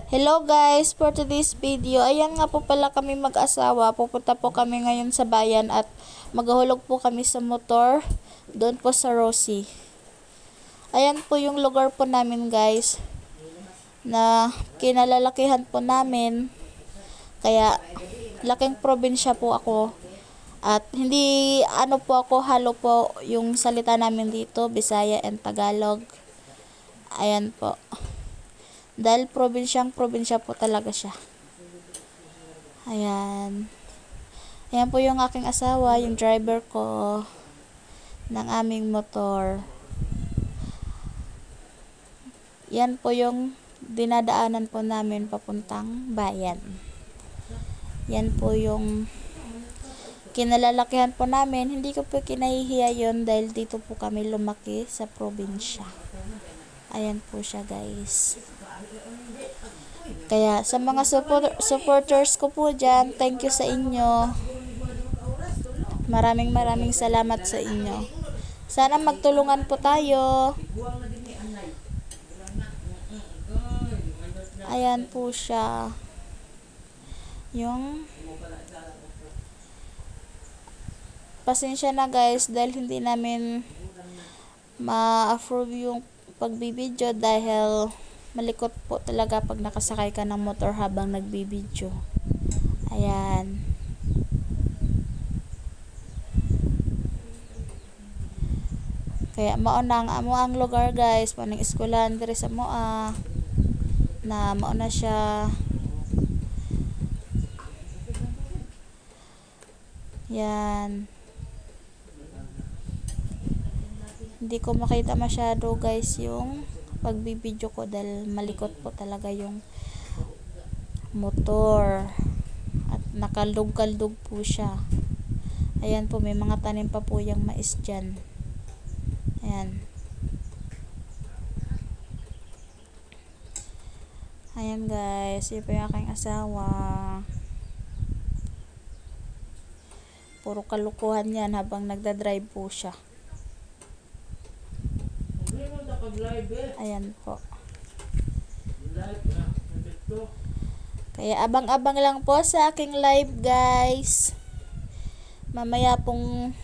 Hello guys, for today's video, ayan nga po pala kami mag-asawa. Pupunta po kami ngayon sa bayan at maghahulog po kami sa motor doon po sa Rosie. Ayan po yung lugar po namin guys na kinalalakihan po namin. Kaya laking probinsya po ako. At hindi ano po ako, halo po yung salita namin dito, Bisaya and Tagalog. Ayan po. Dahil probinsya po talaga siya. Ayan. Ayan po yung aking asawa, yung driver ko ng aming motor. Yan po yung dinadaanan po namin papuntang bayan. Yan po yung kinalalakihan po namin. Hindi ko po kinahihiya yun dahil dito po kami lumaki sa probinsya. Ayan po siya guys. Kaya sa mga supporters ko po dyan, thank you sa inyo. Maraming salamat sa inyo. Sana magtulungan po tayo. Ayan po siya. Yung pasensya na guys dahil hindi namin ma-approve yung pagbibideo dahil malikot po talaga pag nakasakay ka ng motor habang nagbibideo. Ayan. Kaya mauna ang amo ang lugar guys, panang eskwelahan diri sa moa na mauna siya. Yan. Hindi ko makita masyado guys yung pagbibideo ko dahil malikot po talaga yung motor at nakaldug-kaldug po siya. Ayan po, may mga tanim pa po yung mais dyan. Ayan. Ayan guys, yun po yung aking asawa. Puro kalukuhan yan habang nagdadrive po siya. Ayan po. Kaya abang-abang lang po sa aking live guys. Mamaya pong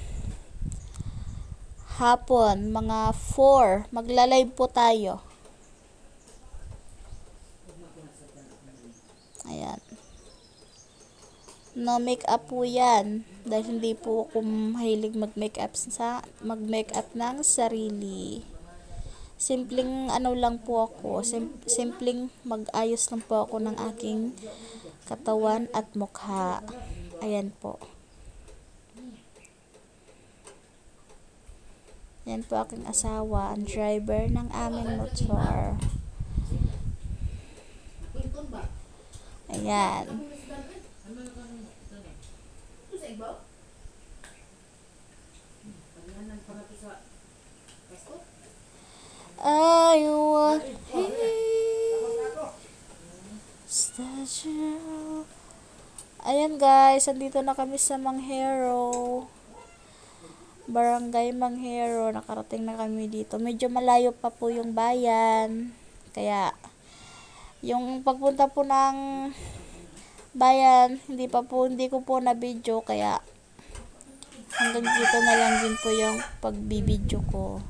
hapon, mga 4, magla-live po tayo. Ayan. No make-up po yan. Dahil hindi po ako mahilig mag-makeup ng sarili. Simpleng ano lang po ako, simpleng mag-ayos lang po ako ng aking katawan at mukha. Ayan po. Yan po aking asawa, ang driver ng aming motor. Ayan. I want statue. Ayan guys, andito na kami sa Manghero. Barangay Manghero. Nakarating na kami dito. Medyo malayo pa po yung bayan. Kaya yung pagpunta po ng bayan, hindi ko po na video. Kaya hanggang dito na lang din po yung pagbibideo ko.